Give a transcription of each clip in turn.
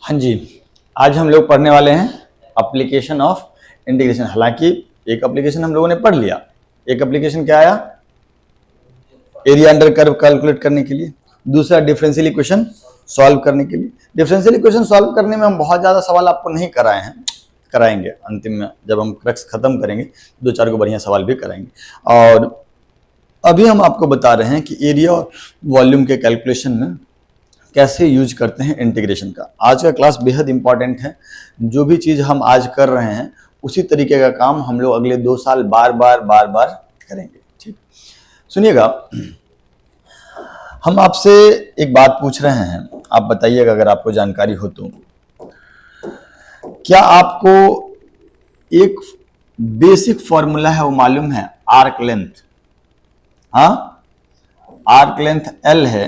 हाँ जी, आज हम लोग पढ़ने वाले हैं एप्लीकेशन ऑफ इंटीग्रेशन। हालांकि एक एप्लीकेशन हम लोगों ने पढ़ लिया। एक एप्लीकेशन क्या आया? एरिया अंडर कर्व कैलकुलेट करने के लिए। दूसरा डिफरेंशियल इक्वेशन सॉल्व करने के लिए। डिफरेंशियल इक्वेशन सॉल्व करने में हम बहुत ज्यादा सवाल आपको नहीं कराए हैं, कराएंगे अंतिम में जब हम क्रक्स खत्म करेंगे, दो चार को बढ़िया सवाल भी कराएंगे। और अभी हम आपको बता रहे हैं कि एरिया और वॉल्यूम के कैलकुलेशन में कैसे यूज करते हैं इंटीग्रेशन का। आज का क्लास बेहद इंपॉर्टेंट है। जो भी चीज हम आज कर रहे हैं उसी तरीके का काम हम लोग अगले 2 साल बार बार करेंगे। ठीक, सुनिएगा, हम आपसे एक बात पूछ रहे हैं, आप बताइएगा अगर आपको जानकारी हो तो। क्या आपको एक बेसिक फॉर्मूला है वो मालूम है? आर्क लेंथ, हाँ, आर्क लेंथ L है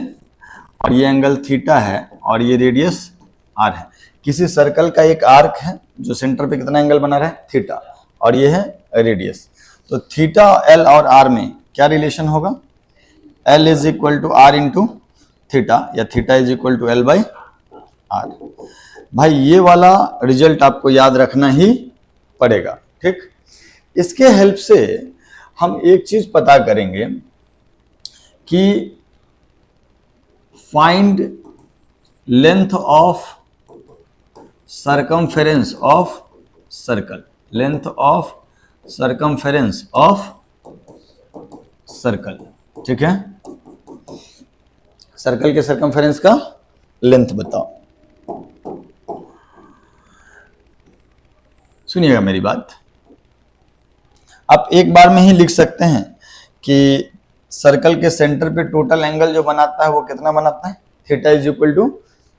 और ये एंगल थीटा है और ये रेडियस R है। किसी सर्कल का एक आर्क है जो सेंटर पे कितना एंगल बना रहा है? थीटा, और ये है रेडियस। तो थीटा, L और R में क्या रिलेशन होगा? L is equal to R into theta, या theta is equal to L by R। भाई ये वाला रिजल्ट आपको याद रखना ही पड़ेगा। ठीक, इसके हेल्प से हम एक चीज पता करेंगे कि find length of circumference of circle, length of circumference of circle. ठीक है, सर्कल के सर्कमफेरेंस का लेंथ बताओ। सुनिएगा मेरी बात, आप एक बार में ही लिख सकते हैं कि सर्कल के सेंटर पे टोटल एंगल जो बनाता है वो कितना बनाता है? Theta is equal to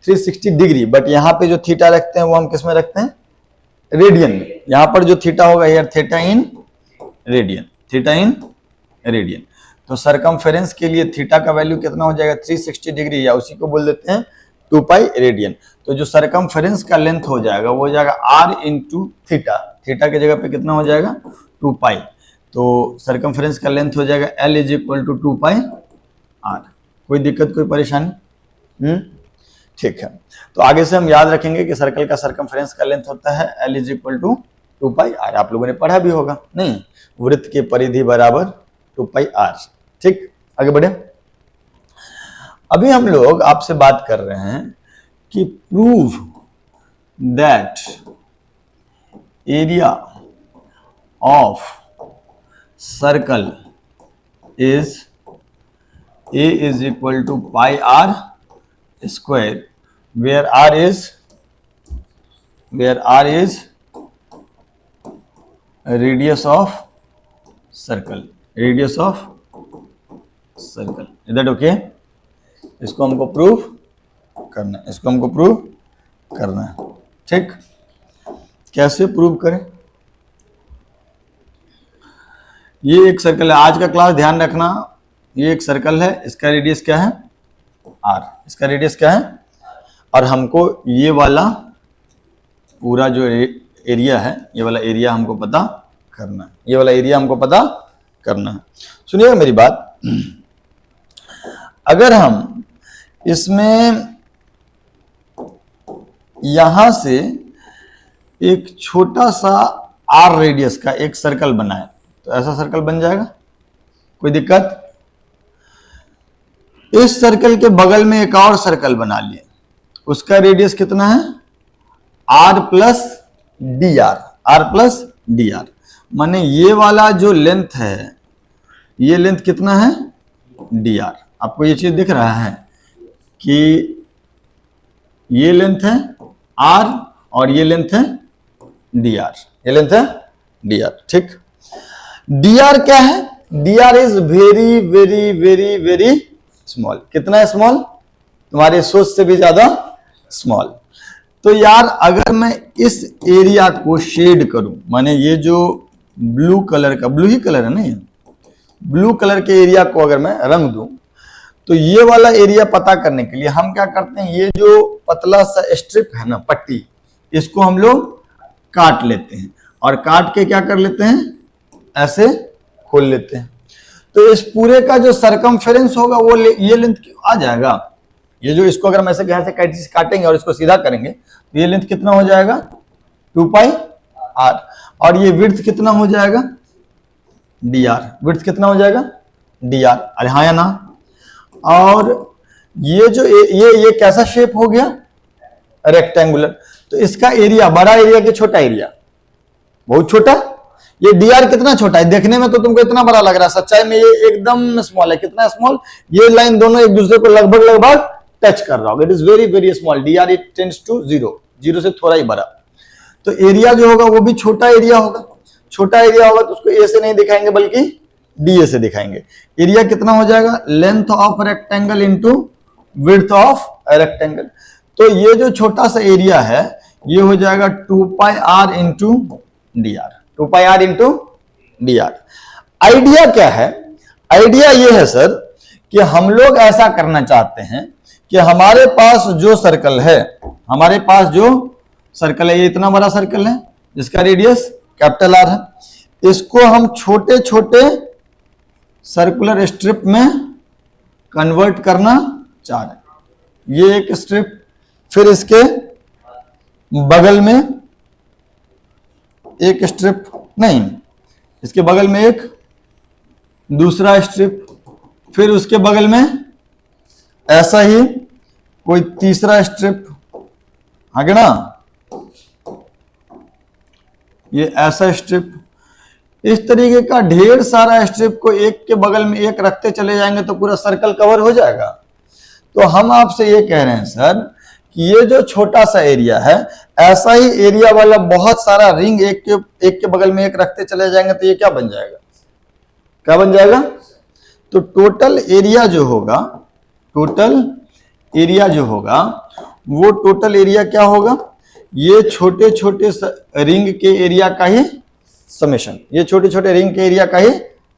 360 degree. But यहाँ पे जो थीटा रखते हैं वो हम किस में रखते हैं? रेडियन में। यहाँ पर जो थीटा होगा यार theta in radian, theta in radian. तो सर्कमफेरेंस के लिए थीटा का वैल्यू कितना हो जाएगा? 360 डिग्री, या उसी को बोल देते हैं 2 पाई रेडियन। तो जो सर्कमफेरेंस का लेंथ हो जाएगा वो हो जाएगा R इंटू थीटा। थीटा की जगह पे कितना हो जाएगा? 2 पाई। तो सर्कमफेरेंस का लेंथ हो जाएगा L is equal to 2 pi R। कोई दिक्कत, कोई परेशानी? ठीक है, तो आगे से हम याद रखेंगे कि सर्कल का सर्कमफेरेंस का लेंथ होता है L is equal to 2 pi R। आप लोगों ने पढ़ा भी होगा नहीं? वृत्त की परिधि बराबर 2 पाई R। ठीक, आगे बढ़े। अभी हम लोग आपसे बात कर रहे हैं कि prove that area of circle is A is equal to pi R square, where R is radius of circle, radius of circle। Is that okay? इसको हमको प्रूव करना है, इसको हमको प्रूव करना है। ठीक, कैसे प्रूव करें? ये एक सर्कल है, आज का क्लास ध्यान रखना, ये एक सर्कल है, इसका रेडियस क्या है? R। इसका रेडियस क्या है? और हमको ये वाला पूरा जो एरिया है, ये वाला एरिया हमको पता करना है, ये वाला एरिया हमको पता करना है। सुनिएगा मेरी बात, अगर हम इसमें यहां से एक छोटा सा R रेडियस का एक सर्कल बनाए तो ऐसा सर्कल बन जाएगा? कोई दिक्कत? इस सर्कल के बगल में एक और सर्कल बना लिए, उसका रेडियस कितना है? R plus D R, R plus D R. माने ये वाला जो लेंथ है, ये लेंथ कितना है? D R. आपको ये चीज दिख रहा है कि ये लेंथ है R और ये लेंथ है डी आर, ये लेंथ है डी आर। ठीक, डी आर क्या है? D R is very very very very small. कितना स्मॉल? तुम्हारे सोच से भी ज्यादा स्मॉल। तो यार अगर मैं इस एरिया को शेड करूं, माने ये जो ब्लू कलर का, ब्लू ही कलर है ना, ये ब्लू कलर के एरिया को अगर मैं रंग दूं, तो ये वाला एरिया पता करने के लिए हम क्या करते हैं, ये जो पतला सा स्ट्रिप है ना, पट्टी, इसको हम लोग काट लेते हैं और काट के क्या कर लेते हैं, ऐसे खोल लेते हैं। तो इस पूरे का जो सरकमफेरेंस होगा वो ये लेंथ आ जाएगा, ये जो इसको अगर हम ऐसे यहाँ से काटेंगे और इसको सीधा करेंगे तो ये लेंथ कितना हो जाएगा 2πr, और ये विड्थ कितना हो जाएगा dr, विड्थ कितना हो जाएगा dr, अरे हाँ या ना। और ये जो ये कैसा शेप हो गया रेक्टेंगुलर, तो इसका एरिया बड़ा एरिया कि छोटा एरिया, बहुत छोटा। ये dr कितना छोटा है, देखने में तो तुमको इतना बड़ा लग रहा है, सच्चाई में ये एकदम स्मॉल है। कितना स्मॉल, ये लाइन दोनों एक दूसरे को लगभग लगभग टच कर रहा होगा। It is very very small, dr it tends to 0, 0 से थोड़ा ही बड़ा। तो एरिया जो होगा वो भी छोटा एरिया होगा, छोटा एरिया होगा तो उसको ए से नहीं दिखाएंगे बल्कि डी से दिखाएंगे। एरिया कितना हो जाएगा, length of rectangle into width of rectangle. तो ये जो छोटा सा एरिया है ये हो जाएगा 2πr into d are, 2πr into d are. Idea क्या है, आइडिया ये है सर कि हम लोग ऐसा करना चाहते हैं कि हमारे पास जो सर्कल है, हमारे पास जो सर्कल है, ये इतना बड़ा सर्कल है जिसका रेडियस कैपिटल आर है, इसको हम छोटे छोटे सर्कुलर स्ट्रिप में कन्वर्ट करना चाह रहे हैं। ये एक स्ट्रिप, फिर इसके बगल में एक स्ट्रिप, नहीं इसके बगल में एक दूसरा स्ट्रिप, फिर उसके बगल में ऐसा ही कोई तीसरा स्ट्रिप, आगे ना ये ऐसा स्ट्रिप, इस तरीके का ढेर सारा स्ट्रिप को एक के बगल में एक रखते चले जाएंगे तो पूरा सर्कल कवर हो जाएगा। तो हम आपसे ये कह रहे हैं सर कि ये जो छोटा सा एरिया है, ऐसा ही एरिया वाला बहुत सारा रिंग एक के बगल में एक रखते चले जाएंगे तो ये क्या बन जाएगा, क्या बन जाएगा। तो टोटल एरिया जो होगा, टोटल एरिया जो होगा वो टोटल एरिया क्या होगा, ये छोटे छोटे रिंग के एरिया का ही समेशन, ये छोटे छोटे रिंग के एरिया का ही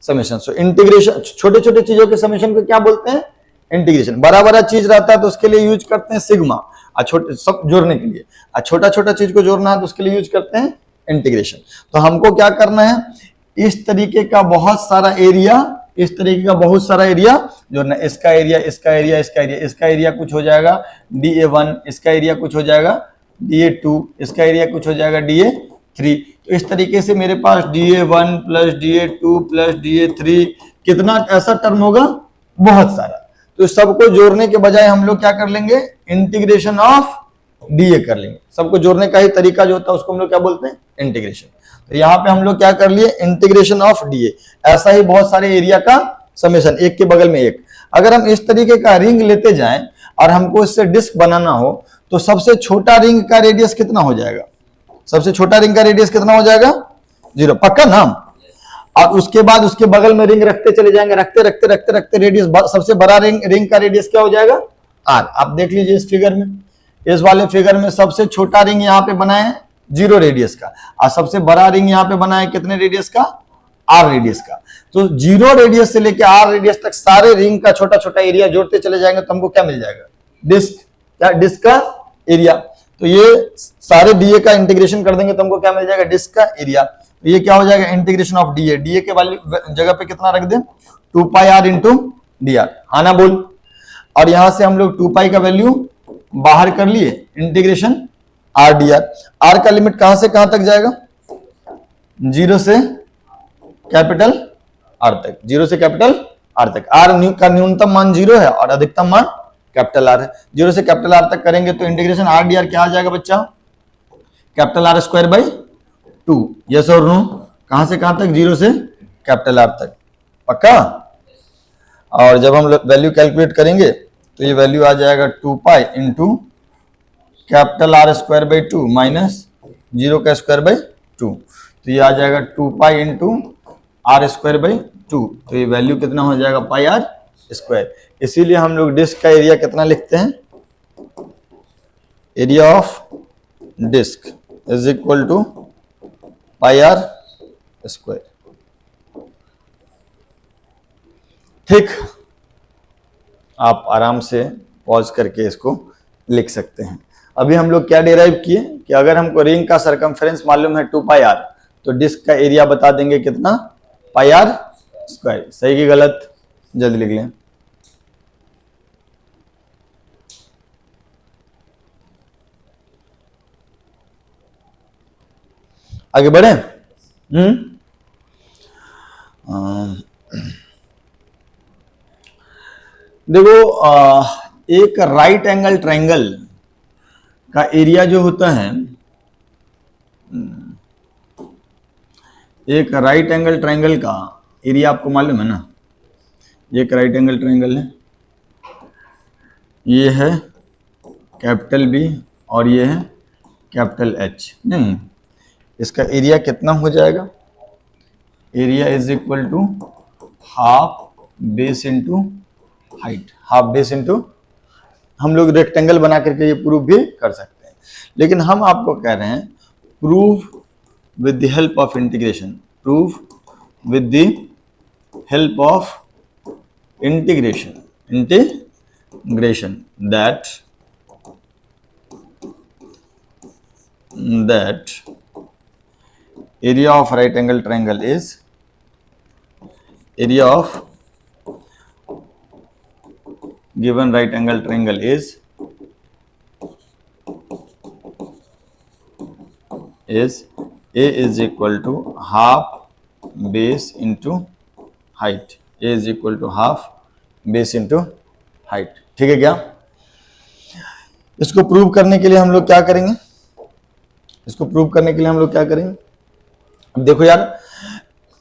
समेशन। सो इंटीग्रेशन, छोटे छोटे चीजों के समेशन को क्या बोलते हैं, इंटीग्रेशन। बड़ा बड़ा चीज रहता है तो उसके लिए यूज करते हैं सिग्मा, छोटे सब जोड़ने के लिए, छोटा छोटा चीज को जोड़ना है तो उसके लिए यूज करते हैं इंटीग्रेशन। तो हमको क्या करना है, इस तरीके का बहुत सारा एरिया, इस तरीके का बहुत सारा एरिया जोड़ना। इसका एरिया, इसका एरिया, इसका एरिया, इसका एरिया कुछ हो जाएगा DA1, इसका एरिया कुछ हो जाएगा DA2, इसका एरिया कुछ हो जाएगा DA3। तो इस तरीके से मेरे पास DA1 plus DA2 plus DA3 कितना ऐसा टर्म होगा, बहुत सारा। तो सबको जोड़ने के बजाय हम लोग क्या कर लेंगे, इंटीग्रेशन ऑफ DA कर लेंगे। सबको जोड़ने का ही तरीका जो होता है उसको हम लोग क्या बोलते हैं, इंटीग्रेशन। तो यहाँ पे हम लोग क्या कर लिए, इंटीग्रेशन ऑफ DA। ऐसा ही बहुत सारे एरिया का समेशन, एक के बगल में एक। अगर हम इस तरीके का रिंग लेते जाएं और हमको इससे डिस्क बनाना हो तो सबसे छोटा रिंग का रेडियस कितना हो जाएगा, सबसे छोटा रिंग का रेडियस कितना हो जाएगा 0, पक्का ना। और उसके बाद उसके बगल में रिंग रखते चले जाएंगे, रखते रखते रखते रखते रेडियस, सबसे बड़ा रिंग का रेडियस क्या हो जाएगा R। आप देख लीजिए इस फिगर में, इस वाले फिगर में सबसे छोटा रिंग यहाँ पे बना है 0 रेडियस का, और सबसे बड़ा रिंग यहाँ पे बना है कितने रेडियस का, R रेडियस का। तो 0 रेडियस से लेके R रेडियस तक सारे रिंग का छोटा छोटा एरिया जोड़ते चले जाएंगे तो हमको क्या मिल जाएगा, डिस्क, क्या डिस्क का एरिया। तो ये सारे DA का इंटीग्रेशन कर देंगे तो हमको क्या मिल जाएगा, डिस्क का एरिया। तो ये क्या हो जाएगा, इंटीग्रेशन ऑफ DA। DA के वैल्यू जगह पे कितना रख दें, 2πr इंटू dr, हाँ ना बोल। और यहां से हम लोग 2π का वैल्यू बाहर कर लिए, इंटीग्रेशन r dr। r का लिमिट कहां से कहां तक जाएगा, 0 से कैपिटल R तक, 0 से कैपिटल R तक। R का न्यूनतम मान 0 है और अधिकतम मान कैपिटल R है। 0 से कैपिटल R तक करेंगे तो इंटीग्रेशन r dr क्या आ जाएगा बच्चा, capital R square by 2। Yes और नो, कहां से कहां तक, 0 से कैपिटल R तक, पक्का। और जब हम वैल्यू कैलकुलेट करेंगे तो ये वैल्यू आ जाएगा 2π into capital R square by 2 minus 0 का स्क्वायर बाई 2। तो ये आ जाएगा 2π इंटू R स्क्वायर बाई 2। तो ये वैल्यू कितना हो जाएगा, पाई R स्क्वायर। इसीलिए हम लोग डिस्क का एरिया कितना लिखते हैं, area of disc is equal to pi R square. ठीक, आप आराम से पॉज करके इसको लिख सकते हैं। अभी हम लोग क्या डिराइव किए कि अगर हमको रिंग का सरकमफेरेंस मालूम है 2πr तो डिस्क का एरिया बता देंगे कितना, पाई R स्क्वायर। सही की गलत जल्दी लिख लें। आगे बढ़े। देखो एक राइट एंगल ट्रायंगल का एरिया जो होता है, एक राइट एंगल ट्रायंगल का एरिया आपको मालूम है ना, ये एक राइट एंगल ट्रायंगल है, ये है कैपिटल बी और ये है कैपिटल एच। नहीं, इसका एरिया कितना हो जाएगा, area is equal to half base into height, half base into, हम लोग रेक्टेंगल बना करके ये प्रूव भी कर सकते हैं, लेकिन हम आपको कह रहे हैं prove with the help of integration, prove with the help of integration that area of right angle triangle is area of given right angle triangle is A is equal to half base into height, A is equal to half base into height। ठीक है क्या? इसको prove करने के लिए हम लोग क्या करेंगे, इसको प्रूव करने के लिए हम लोग क्या करेंगे, अब देखो यार,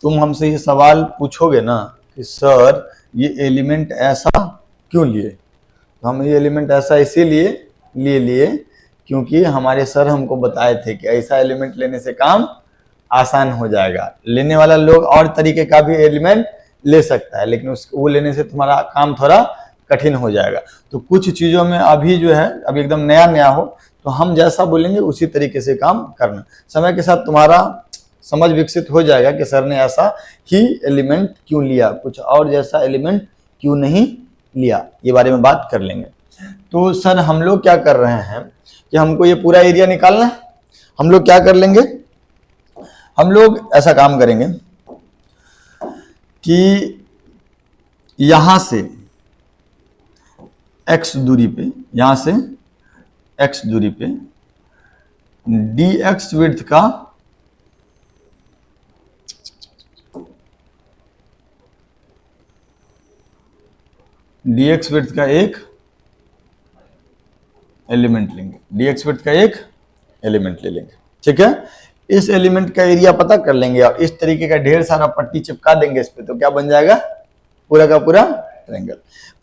तुम हमसे ये सवाल पूछोगे ना कि सर ये एलिमेंट ऐसा क्यों लिए, तो हम ये एलिमेंट ऐसा इसीलिए लिए क्योंकि हमारे सर हमको बताए थे कि ऐसा एलिमेंट लेने से काम आसान हो जाएगा। लेने वाला लोग और तरीके का भी एलिमेंट ले सकता है, लेकिन उसको वो लेने से तुम्हारा काम थोड़ा कठिन हो जाएगा। तो कुछ चीज़ों में अभी जो है, अभी एकदम नया नया हो तो हम जैसा बोलेंगे उसी तरीके से काम करना। समय के साथ तुम्हारा समझ विकसित हो जाएगा कि सर ने ऐसा ही एलिमेंट क्यों लिया, कुछ और जैसा एलिमेंट क्यों नहीं लिया, ये बारे में बात कर लेंगे। तो सर हम लोग क्या कर रहे हैं कि हमको ये पूरा एरिया निकालना है। हम लोग क्या कर लेंगे, हम लोग ऐसा काम करेंगे कि यहां से x दूरी पे, यहां से x दूरी पे dx विड्थ का dx विड्थ का एक एलिमेंट लेंगे, dx विड्थ का एक एलिमेंट ले लेंगे। ठीक है, इस एलिमेंट का एरिया पता कर लेंगे और इस तरीके का ढेर सारा पट्टी चिपका देंगे इस पे, तो क्या बन जाएगा, पूरा का पूरा ट्रायंगल।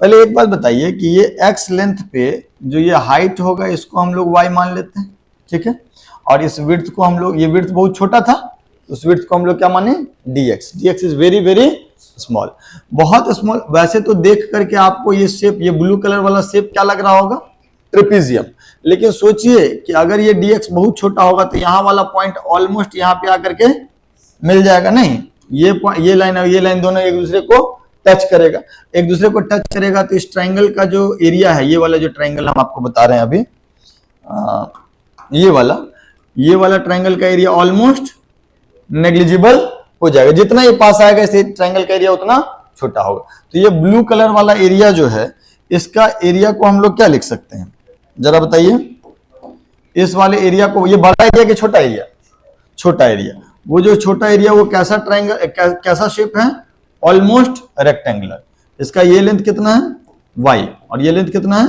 पहले एक बात बताइए कि ये x लेंथ पे जो ये हाइट होगा इसको हम लोग y मान लेते हैं। ठीक है, और इस विड्थ को हम लोग, ये विड्थ बहुत छोटा था, उस विड्थ को हम लोग क्या माने, dx। dx is very very small, बहुत स्मॉल। वैसे तो देख करके आपको ये शेप, ये ब्लू कलर वाला शेप क्या लग रहा होगा, ट्रेपेजियम, लेकिन सोचिए कि अगर ये dx बहुत छोटा होगा तो यहाँ वाला पॉइंट ऑलमोस्ट यहाँ पे आकर के मिल जाएगा। नहीं, ये लाइन और ये लाइन दोनों एक दूसरे को टच करेगा, एक दूसरे को टच करेगा तो इस ट्रायंगल का जो एरिया है, ये वाला जो ट्रायंगल हम आपको बता रहे हैं अभी, ये वाला ट्रायंगल का एरिया ऑलमोस्ट नेग्लिजिबल हो जाएगा। जितना ये पास आएगा इस ट्रायंगल का एरिया उतना छोटा होगा। तो ये ब्लू कलर वाला एरिया जो है, इसका एरिया को हम लोग क्या लिख सकते हैं, जरा बताइए। इस वाले एरिया को, ये बड़ा एरिया कि छोटा एरिया, छोटा एरिया, वो जो छोटा एरिया वो कैसा ट्रायंगल, कैसा शेप है, ऑलमोस्ट रेक्टेंगुलर। इसका ये लेंथ कितना है, y, और ये लेंथ कितना है,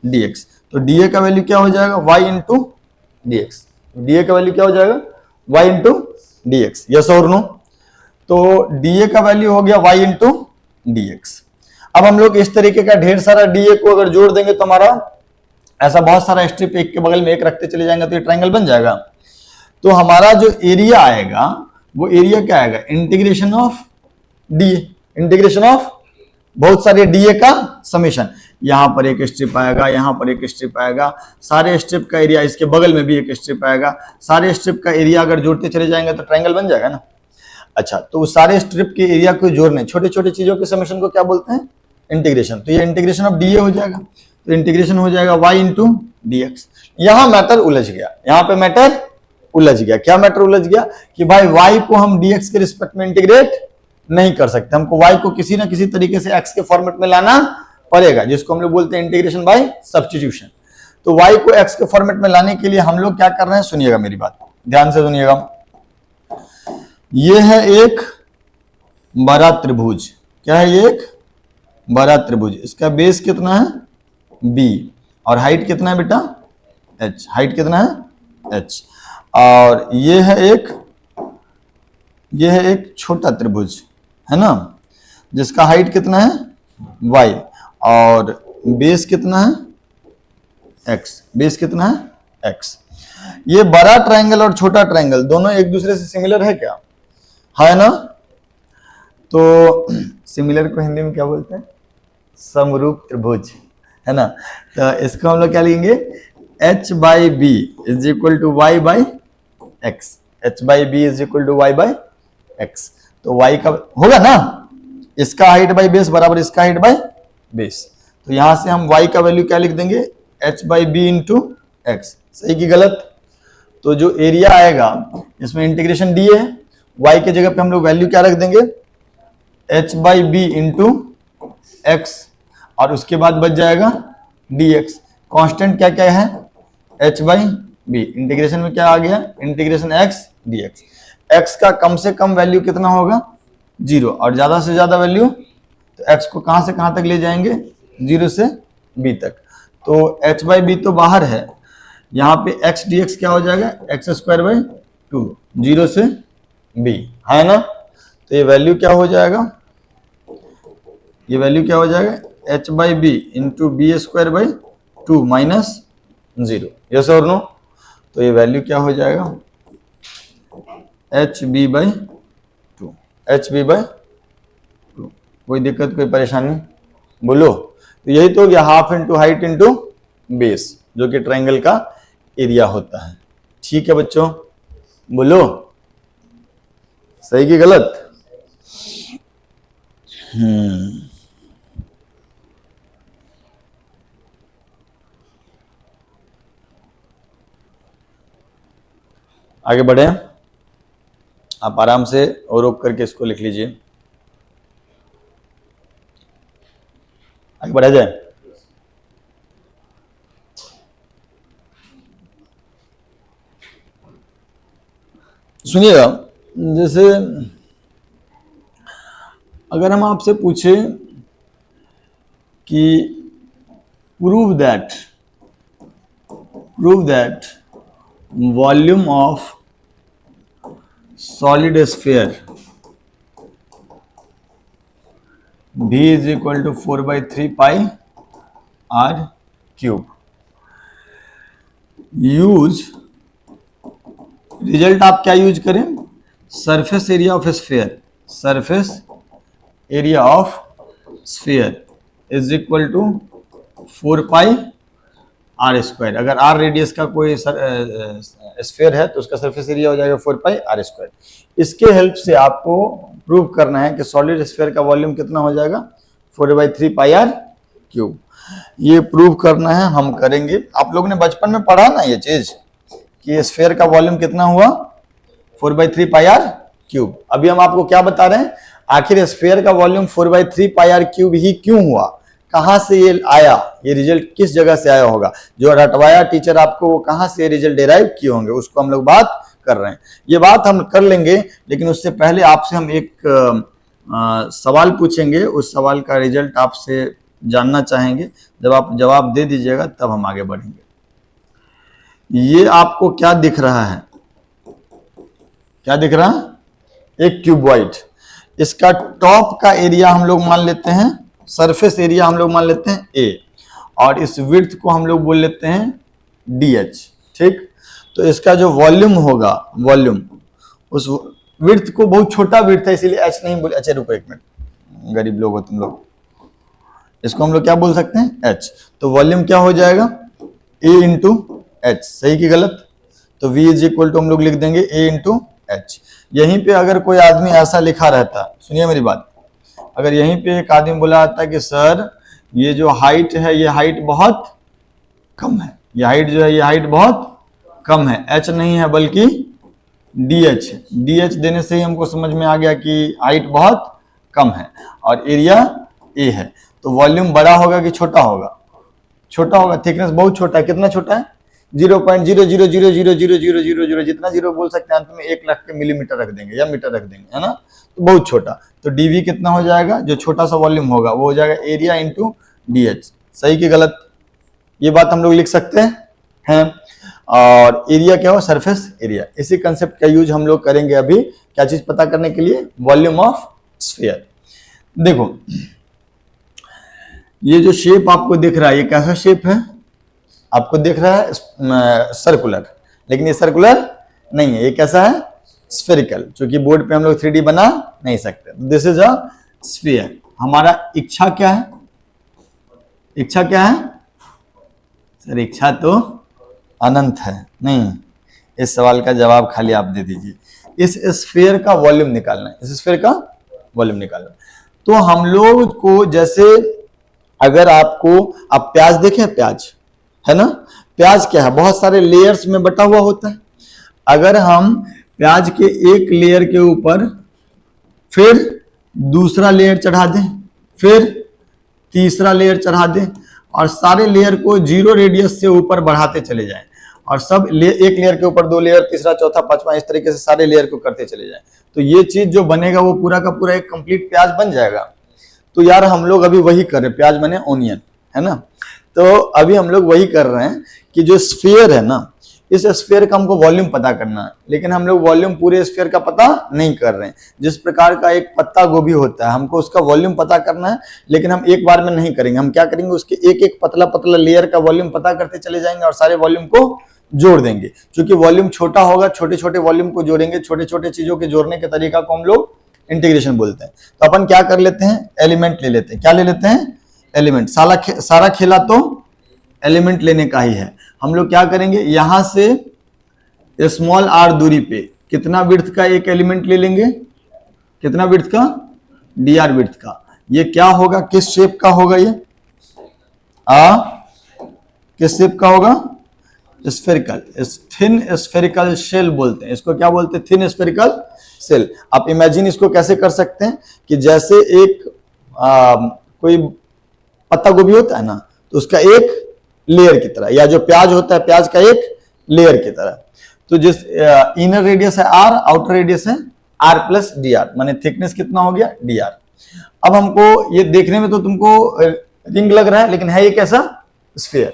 dx। तो dA का वैल्यू क्या हो जाएगा, y इंटू dx। dA का वैल्यू क्या हो जाएगा, y इंटू dx। यस और नो? तो dA का वैल्यू हो गया y इंटू dx। अब हम लोग इस तरीके का ढेर सारा dA को अगर जोड़ देंगे तो हमारा ऐसा बहुत सारा स्ट्रिप एक के बगल में एक रखते चले जाएंगे तो ये ट्रायंगल बन जाएगा। तो हमारा जो एरिया आएगा वो एरिया क्या आएगा, integration of dA, integration of बहुत सारे dA का समेशन। यहां पर एक स्ट्रिप आएगा, यहां पर एक स्ट्रिप आएगा, सारे स्ट्रिप का एरिया, इसके बगल में भी एक स्ट्रिप आएगा, सारे स्ट्रिप का एरिया अगर जोड़ते चले जाएंगे तो ट्रायंगल बन जाएगा ना। अच्छा, तो सारे स्ट्रिप के एरिया को जोड़ने, छोटे छोटे चीजों के समेशन को क्या बोलते हैं, इंटीग्रेशन। तो ये इंटीग्रेशन ऑफ dA हो जाएगा, तो इंटीग्रेशन हो जाएगा y इंटू dx। यहां मैटर उलझ गया, यहां पे मैटर उलझ गया। क्या मैटर उलझ गया कि भाई y को हम dx के रिस्पेक्ट में इंटीग्रेट नहीं कर सकते, हमको y को किसी ना किसी तरीके से x के फॉर्मेट में लाना पड़ेगा, जिसको हम लोग बोलते हैं इंटीग्रेशन बाय सब्स्टिट्यूशन। तो y को x के फॉर्मेट में लाने के लिए हम लोग क्या कर रहे हैं, सुनिएगा मेरी बात, ध्यान से सुनिएगा। ये है एक बड़ा त्रिभुज। क्या है ये? एक बड़ा त्रिभुज। इसका बेस कितना है? b। और हाइट कितना है बेटा? h। हाइट कितना है? h। और ये है एक छोटा त्रिभुज, है ना, जिसका हाइट कितना है? y। और बेस कितना है? x। बेस कितना है? x। ये बड़ा ट्रायंगल और छोटा ट्रायंगल दोनों एक दूसरे से सिमिलर है क्या? है ना। तो सिमिलर को हिंदी में क्या बोलते हैं? समरूप त्रिभुज, है ना। तो इसको हम लोग क्या लिखेंगे? h by b is equal to y by x. h by b is equal to y by x. तो y का होगा ना, इसका हाइट बाई बेस बराबर इसका हाइट बाई बेस। तो यहां से हम y का वैल्यू क्या लिख देंगे? h by b into x. सही कि गलत? तो जो एरिया आएगा इसमें इंटीग्रेशन डी है, y के जगह पे हम लोग वैल्यू क्या रख देंगे? h by b into x, और उसके बाद बच जाएगा dx। कांस्टेंट क्या क्या है? h by B. इंटीग्रेशन में क्या आ गया? Integration x dx। x का कम से कम वैल्यू कितना होगा? 0, और ज्यादा से ज्यादा वैल्यू, तो x को कहां से कहां तक ले जाएंगे? 0 से b तक। तो h बाई बी तो बाहर है, यहाँ पे x dx क्या हो जाएगा? एक्स स्क्वायर बाई 2, 0 से b, है ना। तो ये वैल्यू क्या हो जाएगा? ये वैल्यू क्या हो जाएगा? h by b into b square by 2 minus 0। Yes और नो? तो ये वैल्यू क्या हो जाएगा? H b by 2। H b by 2। कोई दिक्कत, कोई परेशानी? बोलो। तो यही तो हो गया half into height into base, जो कि ट्रायंगल का एरिया होता है। ठीक है बच्चों, बोलो सही कि गलत? आगे बढ़े। आप आराम से और रोक करके इसको लिख लीजिए। आगे बढ़ा जाए। सुनिएगा, जैसे अगर हम आपसे पूछे कि prove that volume of solid sphere v is equal to 4/3 pi r cube, use result आप क्या यूज करें? Surface area of sphere. Surface area of sphere is equal to 4 pi are square. अगर आर रेडियस का कोई sphere है तो उसका surface area हो जाएगा 4 पाई आर स्क्वायर। इसके हेल्प से आपको प्रूव करना है कि सॉलिड स्फीयर का वॉल्यूम कितना हो जाएगा? 4/3 पाई आर क्यूब। ये प्रूव करना है, हम करेंगे। आप लोगों ने बचपन में पढ़ा ना ये चीज कि स्फीयर का वॉल्यूम कितना हुआ? 4/3 पाई आर क्यूब। अभी हम आपको क्या बता रहे हैं? आखिर स्फीयर का वॉल्यूम 4/3 पाई आर क्यूब ही क्यों हुआ? कहां से ये आया? ये रिजल्ट किस जगह से आया होगा? जो रटवाया टीचर आपको, वो कहां से रिजल्ट डिराइव किए होंगे, उसको हम लोग बात कर रहे हैं। ये बात हम कर लेंगे, लेकिन उससे पहले आपसे हम एक सवाल पूछेंगे। उस सवाल का रिजल्ट आपसे जानना चाहेंगे। जब आप जवाब दे दीजिएगा तब हम आगे बढ़ेंगे। ये आपको क्या दिख रहा है? क्या दिख रहा है? एक क्यूबॉइड। इसका टॉप का एरिया हम लोग मान लेते हैं, सरफेस एरिया हम लोग मान लेते हैं A, और इस विड्थ को हम लोग बोल लेते हैं DH। ठीक, तो इसका जो वॉल्यूम होगा, वॉल्यूम, उस विड्थ को, बहुत छोटा विड्थ है इसीलिए H नहीं बोले। अच्छा रुको एक मिनट, गरीब लोग हो तुम लोग। इसको हम लोग क्या बोल सकते हैं? H। तो वॉल्यूम क्या हो जाएगा? A into H। सही कि गलत? तो V इज इक्वल टू हम लोग लिख देंगे A इंटू H। यहीं पे अगर कोई आदमी ऐसा लिखा रहता, सुनिए मेरी बात, अगर यहीं पे एक आदमी बोला आता कि सर ये जो हाइट है, ये हाइट बहुत कम है, ये हाइट जो है, ये हाइट बहुत कम है, H नहीं है बल्कि DH। DH देने से ही हमको समझ में आ गया कि हाइट बहुत कम है और एरिया A है। तो वॉल्यूम बड़ा होगा कि छोटा होगा? छोटा होगा। थिकनेस बहुत छोटा है। कितना छोटा है? 0.0000000 जितना जीरो बोल सकते हैं, अंत में 1 लाख के मिलीमीटर रख देंगे या मीटर रख देंगे, है ना। तो बहुत छोटा, तो डीवी कितना हो जाएगा, जो छोटा सा वॉल्यूम होगा वो हो जाएगा एरिया इंटू डीएच। सही कि गलत, ये बात हम लोग लिख सकते हैं। और एरिया क्या हो, सरफेस एरिया। इसी कंसेप्ट का यूज हम लोग करेंगे अभी, क्या चीज पता करने के लिए, वॉल्यूम ऑफ स्फीयर। देखो ये जो शेप आपको दिख रहा है, ये कैसा शेप है, आपको दिख रहा है सर्कुलर, लेकिन ये सर्कुलर नहीं है, ये कैसा है, स्फेरिकल। क्योंकि बोर्ड पे हम लोग 3D बना नहीं सकते। This is a sphere. हमारा इच्छा क्या है, इच्छा क्या है सर, इच्छा तो अनंत है, नहीं, इस सवाल का जवाब खाली आप दे दीजिए। इस स्फीयर का वॉल्यूम निकालना है, इस स्फीयर का वॉल्यूम निकालना है। तो हम लोग को जैसे, अगर आपको, आप प्याज देखें, प्याज है ना, प्याज क्या है, बहुत सारे लेयर्स में बटा हुआ होता है। अगर हम प्याज के एक लेयर के ऊपर फिर दूसरा लेयर चढ़ा दें, फिर तीसरा लेयर चढ़ा दें, और सारे लेयर को 0 रेडियस से ऊपर बढ़ाते चले जाएं, और सब एक लेयर के ऊपर 2 लेयर, तीसरा, चौथा, पांचवा, इस तरीके से सारे लेयर को करते चले जाएं, तो ये चीज जो बनेगा वो पूरा का पूरा एक कंप्लीट प्याज बन जाएगा। तो यार हम लोग अभी वही कर रहे हैं, प्याज बने ऑनियन, है ना। तो अभी हम लोग वही कर रहे हैं कि जो स्फीयर है ना, इस स्फीयर का हमको वॉल्यूम पता करना है, लेकिन हम लोग वॉल्यूम पूरे स्फीयर का पता नहीं कर रहे हैं। जिस प्रकार का एक पत्ता गोभी होता है, हमको उसका वॉल्यूम पता करना है, लेकिन हम एक बार में नहीं करेंगे। हम क्या करेंगे, उसके एक एक पतला पतला लेयर का वॉल्यूम पता करते चले जाएंगे और सारे वॉल्यूम को जोड़ देंगे। क्योंकि वॉल्यूम छोटा होगा, छोटे छोटे वॉल्यूम को जोड़ेंगे, छोटे छोटे चीजों के जोड़ने के तरीका को हम लोग इंटीग्रेशन बोलते हैं। तो अपन क्या कर लेते हैं, एलिमेंट ले लेते हैं। क्या ले लेते हैं, एलिमेंट। सारा खेला तो एलिमेंट लेने का ही है। हम लोग क्या करेंगे, यहां से स्मॉल आर दूरी पे कितना विड्थ का एक एलिमेंट ले लेंगे, कितना विड्थ का, डी आर विड्थ का। ये क्या होगा, किस शेप का होगा, ये किस शेप का होगा, स्फेरिकल, थिन स्फेरिकल शेल बोलते हैं इसको। क्या बोलते हैं, थिन स्फेरिकल शेल। आप इमेजिन इसको कैसे कर सकते हैं कि जैसे एक कोई पत्ता गोभी होता है ना, तो उसका एक लेयर की तरह, या जो प्याज होता है प्याज का एक लेयर की तरह। तो जिस इनर रेडियस है आर, आउटर रेडियस है आर प्लस डी आर, माने थिकनेस कितना हो गया, डी आर। अब हमको ये देखने में तो तुमको रिंग लग रहा है, लेकिन है ये कैसा, स्फीयर।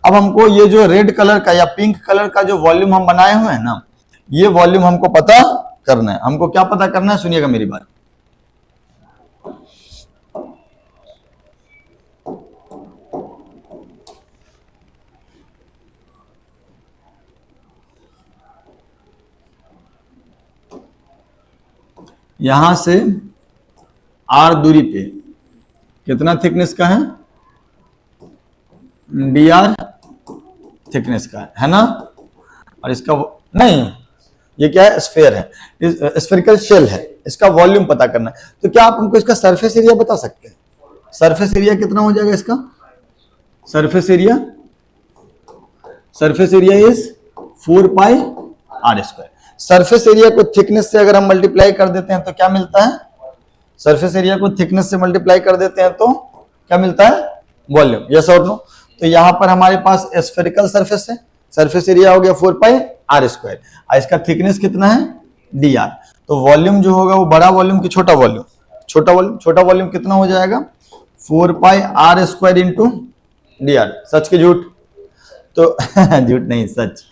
अब हमको ये जो रेड कलर का या पिंक कलर का जो वॉल्यूम हम बनाए हुए हैं ना, ये वॉल्यूम हमको पता करना है। हमको क्या पता करना है, सुनिएगा मेरी बात। यहां से आर दूरी पे कितना थिकनेस का है, डी आर थिकनेस का है ना। और इसका नहीं, ये क्या है, स्फीयर है, स्फेरिकल शेल है, इसका वॉल्यूम पता करना है। तो क्या आप हमको इसका सरफेस एरिया बता सकते हैं, सरफेस एरिया कितना हो जाएगा इसका, surface area is 4 pi are square. Surface area को थिकनेस से अगर हम मल्टीप्लाई कर देते हैं तो क्या मिलता है, सरफेस एरिया को थिकनेस से मल्टीप्लाई कर देते हैं तो क्या मिलता है, वॉल्यूम। यस और नो। तो यहां पर हमारे पास स्फेरिकल सरफेस है, सरफेस एरिया हो गया 4 पाई आर स्क्वायर, इसका थिकनेस कितना है, डी आर। तो वॉल्यूम जो होगा वो बड़ा वॉल्यूम की छोटा वॉल्यूम, छोटा वॉल्यूम कितना हो जाएगा, 4 pi are square into d R. सच के झूठ, तो झूठ नहीं सच,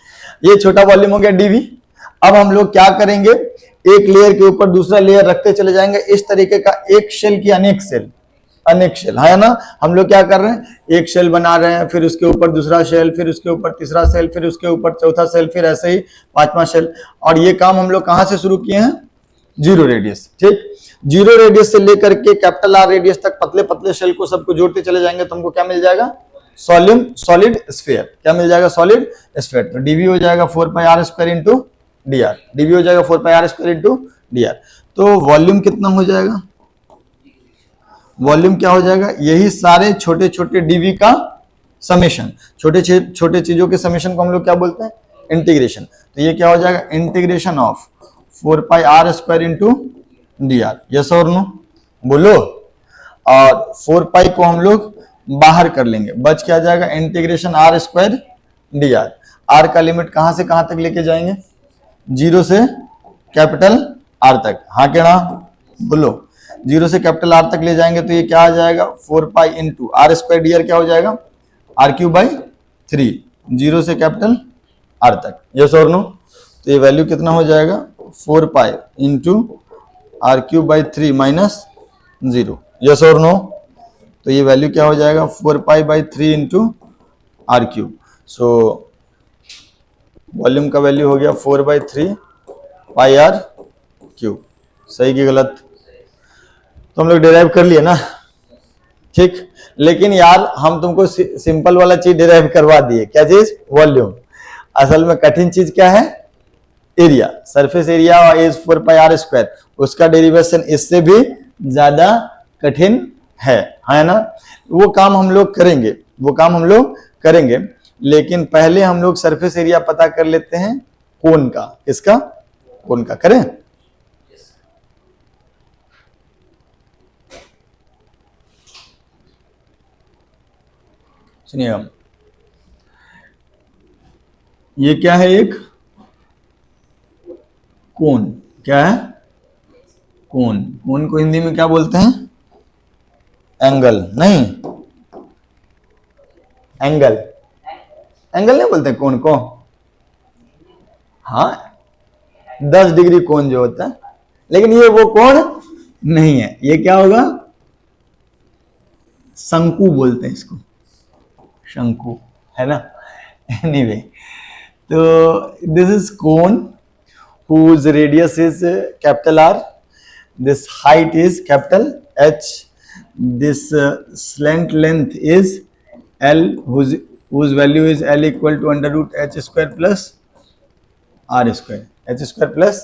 ये छोटा वॉल्यूम हो गया डीवी। अब हम लोग क्या करेंगे, एक लेयर के ऊपर दूसरा लेयर रखते चले जाएंगे, इस तरीके का एक शेल की अनेक शेल है ना। हम लोग क्या कर रहे हैं, एक शेल बना रहे हैं, फिर उसके ऊपर दूसरा शेल, फिर उसके ऊपर तीसरा शेल, फिर उसके ऊपर चौथा शेल, फिर ऐसे ही पांचवा शेल। और ये काम हम लोग कहां से शुरू किए हैं, 0 रेडियस। ठीक, 0 रेडियस से लेकर के कैपिटल आर रेडियस तक पतले पतले शेल को सबको जोड़ते चले जाएंगे, तो हमको क्या मिल जाएगा, सॉलिड स्फीयर। क्या मिल जाएगा, सॉलिड स्फीयर। तो डीवी हो जाएगा 4 pi are square into d R, d v हो जाएगा 4 pi are square into d R. तो वॉल्यूम कितना हो जाएगा, वॉल्यूम क्या हो जाएगा, यही सारे छोटे छोटे डीवी का समेशन, छोटे छोटे चीजों के समेशन को हम लोग क्या बोलते हैं, इंटीग्रेशन। तो ये क्या हो जाएगा, integration of 4 pi are square into d r. Yes और नो बोलो। और 4 पाई को हम लोग बाहर कर लेंगे, बच क्या जाएगा, integration r square d r. R का लिमिट कहां से कहां तक लेके जाएंगे, 0 से कैपिटल आर तक। हाँ क्या ना बोलो, 0 से कैपिटल आर तक ले जाएंगे तो ये क्या आ जाएगा 4 pi into r square d r क्या हो जाएगा आर क्यू बाई 3, 0 से कैपिटल आर तक। यस और नो? तो ये वैल्यू कितना हो जाएगा 4 pi into r cube by 3 minus 0। Yes और नो? तो ये वैल्यू क्या हो जाएगा 4 pi by 3 into r cube. So volume का वैल्यू हो गया 4 बाई 3 पाई आर क्यूब। सही की गलत? तो हम लोग डिराइव कर लिए ना, ठीक। लेकिन यार हम तुमको सिंपल वाला चीज डिराइव करवा दिए, क्या चीज, वॉल्यूम। असल में कठिन चीज क्या है, area, surface area is 4 pi are square, उसका डेरिवेशन इससे भी ज्यादा कठिन है ना। वो काम हम लोग करेंगे, वो काम हम लोग करेंगे, लेकिन पहले हम लोग सरफेस एरिया पता कर लेते हैं कोन का। किसका? कोन का। करें? सुनिएगा, ये क्या है, एक कोन। क्या है? कोन। कोन को हिंदी में क्या बोलते हैं? एंगल। नहीं, एंगल, एंगल नहीं बोलते कोन को। हाँ, 10 डिग्री कोन जो होता है, लेकिन ये वो कोण नहीं है। ये क्या होगा? शंकु बोलते हैं इसको, शंकु, है ना। एनीवे, तो this is cone whose radius is capital R, this height is capital H, this slant length is L, whose value is L equal to under root H square plus R square, H square plus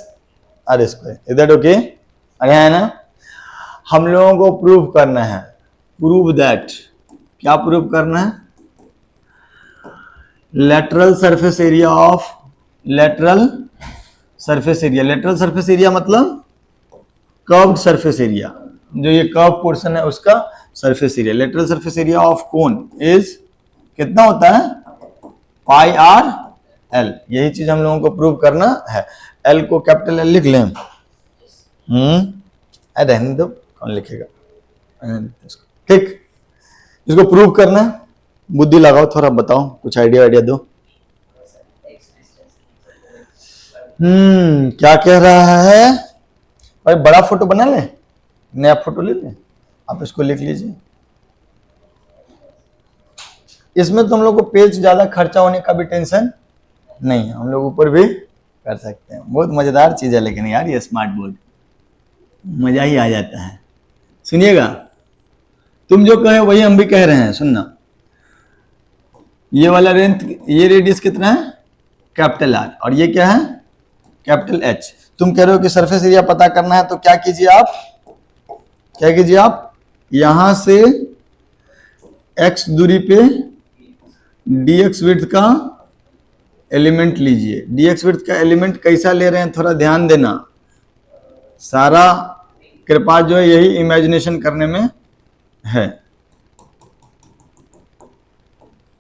R square. Is that okay? अरे है ना। हम लोगों को prove करना है, prove that, क्या prove करना है? Lateral surface area of, lateral surface area, lateral surface area मतलब कर्व्ड सरफेस एरिया, जो ये कर्व पोर्शन है उसका surface area. Lateral surface area of cone is कितना होता है? पाई आर एल। यही चीज हम लोगों को प्रूव करना है। एल को कैपिटल एल लिख लें। रहने दो, कौन लिखेगा, ठीक। इसको प्रूव करना है, बुद्धि लगाओ थोड़ा, बताओ, कुछ आइडिया दो। क्या कह रहा है भाई? बड़ा फोटो बना ले, नया फोटो ले ले, आप इसको लिख लीजिए। इसमें तो हम लोग को पेज ज्यादा खर्चा होने का भी टेंशन नहीं है, हम लोग ऊपर भी कर सकते हैं। बहुत मजेदार चीज है लेकिन यार ये स्मार्ट बोर्ड, मजा ही आ जाता है। सुनिएगा, तुम जो कहे वही हम भी कह रहे हैं। सुनना, ये वाला लेंथ, ये रेडियस कितना है? कैपिटल आर, और ये क्या है? Capital H. तुम कह रहे हो कि सरफेस एरिया पता करना है, तो क्या कीजिए आप, क्या कीजिए आप, यहां से x दूरी पे dx विड्थ का एलिमेंट लीजिए। dx विड्थ का एलिमेंट कैसा ले रहे हैं थोड़ा ध्यान देना, सारा कृपा जो है यही इमेजिनेशन करने में है।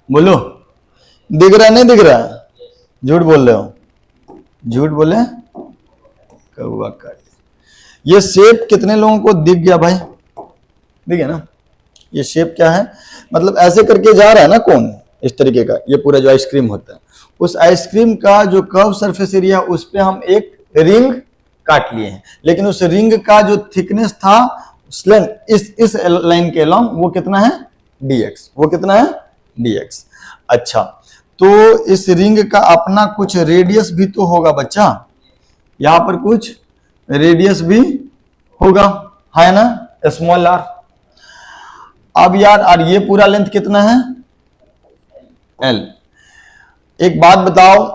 बोलो, दिख रहा नहीं दिख रहा? झूठ बोल रहे हो, झूठ बोले कौवा काट। ये शेप कितने लोगों को दिख गया भाई? दिख गया ना? ये शेप क्या है, मतलब ऐसे करके जा रहा है ना कौन, इस तरीके का। ये पूरा जो आइसक्रीम होता है, उस आइसक्रीम का जो कर्व सरफेस एरिया, उस पे हम एक रिंग काट लिए हैं, लेकिन उस रिंग का जो थिकनेस था इस लाइन के अलोंग, वो कितना है? dx। वो कितना है? dx। अच्छा, तो इस रिंग का अपना कुछ रेडियस भी तो होगा बच्चा, यहां पर कुछ रेडियस भी होगा, है ना, स्मॉल आर। अब यार, और ये पूरा लेंथ कितना है? एल। एक बात बताओ,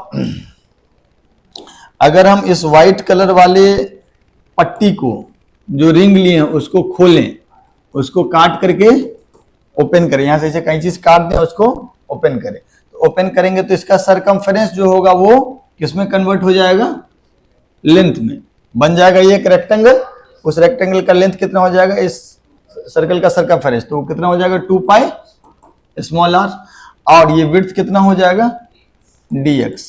अगर हम इस व्हाइट कलर वाले पट्टी को, जो रिंग लिए हैं, उसको खोलें, उसको काट करके ओपन करें, यहां से ऐसे कहीं चीज काट दें, उसको ओपन करें, तो ओपन करेंगे तो इसका सरकमफेरेंस जो होगा वो किसमें कन्वर्ट हो जाएगा? लेंथ में। बन जाएगा ये एक रेक्टेंगल, उस रेक्टेंगल का लेंथ कितना हो जाएगा? इस सर्कल का सरकमफेरेंस, तो कितना हो जाएगा? 2 पाई स्मॉल आर। और ये विड्थ कितना हो जाएगा? dx।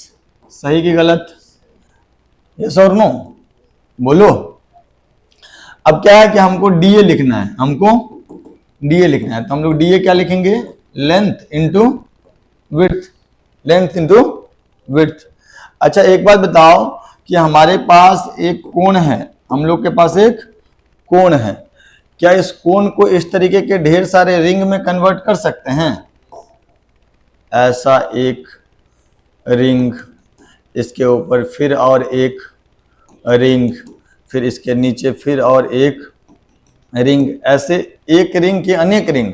सही कि गलत? यस और नो बोलो। अब क्या है कि हमको dA लिखना है, हमको dA लिखना है, तो हम लोग dA क्या लिखेंगे? Length into width, length into width. अच्छा एक बात बताओ कि हमारे पास एक कोण है, हम लोग के पास एक कोण है, क्या इस कोण को इस तरीके के ढेर सारे रिंग में कन्वर्ट कर सकते हैं? ऐसा एक रिंग, इसके ऊपर फिर और एक रिंग, फिर इसके नीचे फिर और एक रिंग, ऐसे एक रिंग के अनेक रिंग।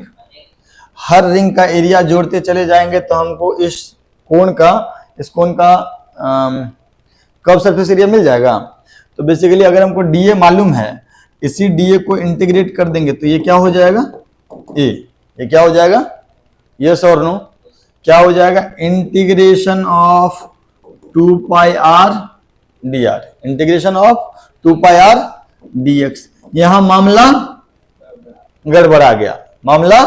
हर रिंग का एरिया जोड़ते चले जाएंगे तो हमको इस कोण का कर्व सरफेस एरिया मिल जाएगा। तो बेसिकली अगर हमको डीए मालूम है, इसी डीए को इंटीग्रेट कर देंगे तो ये क्या हो जाएगा? ए। ये क्या हो जाएगा? यस और नो? क्या हो जाएगा? Integration of 2 pi r d r, integration of 2 pi r dx। यहां मामला गड़बड़ा गया, मामला,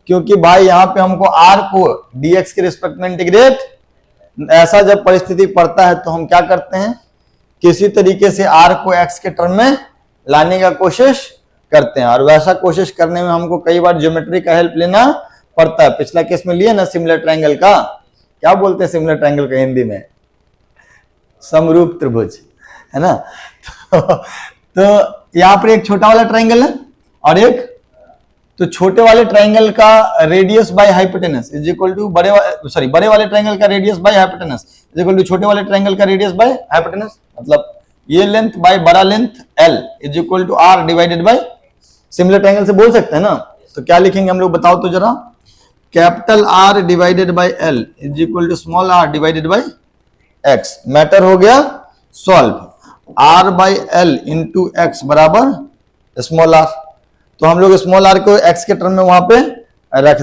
क्योंकि भाई यहां पे हमको r को dx के रिस्पेक्ट में इंटीग्रेट, ऐसा जब परिस्थिति पड़ता है तो हम क्या करते हैं? किसी तरीके से r को x के टर्म में लाने का कोशिश करते हैं, और वैसा कोशिश करने में हमको कई बार ज्योमेट्री का हेल्प लेना पड़ता है। पिछला केस में लिए ना सिमिलर ट्रायंगल का, क्या बोलते हैं सिमिलर ट्रायंगल का हिंदी में? समरूप त्रिभुज, है ना? तो यहां पर एक छोटा वाला ट्रायंगल है और एक, तो छोटे वाले ट्रायंगल का radius by hypotenuse is equal to बड़े वाले ट्रायंगल का radius by hypotenuse is equal to छोटे वाले ट्रायंगल का रेडियस बाय हाइपोटेनस। मतलब ये लेंथ बाय बड़ा length l is equal to r divided by, similar triangle से बोल सकते हैं ना? तो क्या लिखेंगे हम लोग बताओ तो जरा? Capital R divided by l is equal to small r divided by x। Matter हो गया solve. r by l into x बराबर स्मॉल r। तो हम लोग स्मॉल r को x के टर्म में वहां पे रख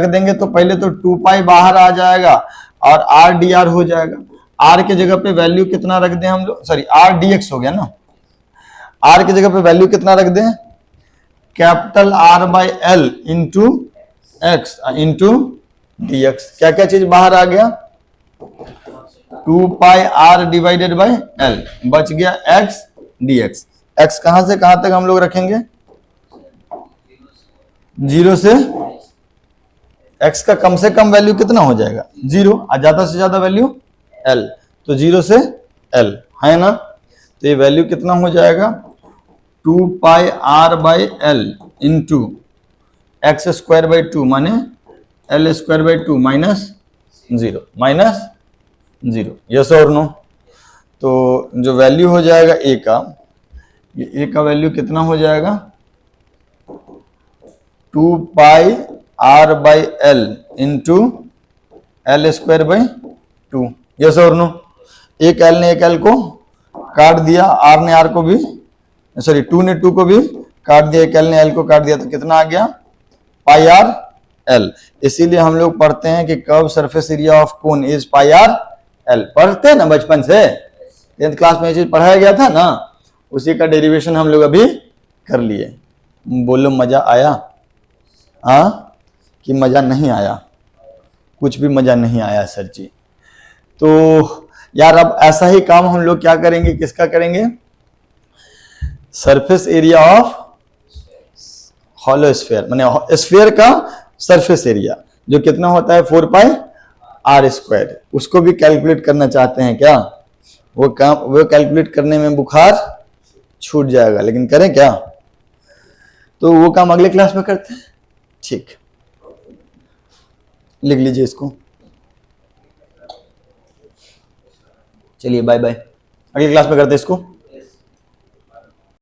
देंगे तो पहले तो 2 पाई बाहर आ जाएगा और r dr हो जाएगा। r के जगह पे वैल्यू कितना रख दें हम लोग? सॉरी, r dx हो गया ना। r की जगह पे वैल्यू कितना रख दें? Capital R by L into x into dx। क्या क्या चीज बाहर आ गया? 2 pi r divided by L, बच गया x dx। x कहां से कहां तक हम लोग रखेंगे? 0 से, x का कम से कम वैल्यू कितना हो जाएगा? 0, और ज्यादा से ज्यादा वैल्यू l, तो 0 से l, है ना? तो ये वैल्यू कितना हो जाएगा? 2 pi r by L into x square by 2 माने L square by 2 minus 0। Yes और नो? तो जो वैल्यू हो जाएगा a का, ये a का वैल्यू कितना हो जाएगा? 2 pi r by L into L square by 2। Yes और नो? एक l ने एक l को काट दिया, r ने r को भी, सॉरी 2 ने 2 को भी काट दिया, एक l ने l को काट दिया, तो कितना आ गया? पाई आर एल। इसीलिए हम लोग पढ़ते हैं कि curve surface area of cone is pi R L. पढ़ते हैं ना बचपन से, 10th क्लास में ये चीज पढ़ाया गया था ना, उसी का डेरिवेशन हम लोग अभी कर लिए। बोलो मजा आया? हाँ कि मजा नहीं आया? कुछ भी मजा नहीं आया सर जी। तो यार अब ऐसा ही काम हम लोग क्या करेंगे, किसका करेंगे? Surface area of hollow sphere, माने स्फीयर का सरफेस एरिया जो कितना होता है 4 पाई आर स्क्वायर, उसको भी कैलकुलेट करना चाहते हैं क्या? वो कैलकुलेट करने में बुखार छूट जाएगा, लेकिन करें क्या? तो वो काम अगले क्लास में करते हैं। ठीक, लिख लीजिए इसको। चलिए बाय बाय, अगली क्लास में करते हैं इसको।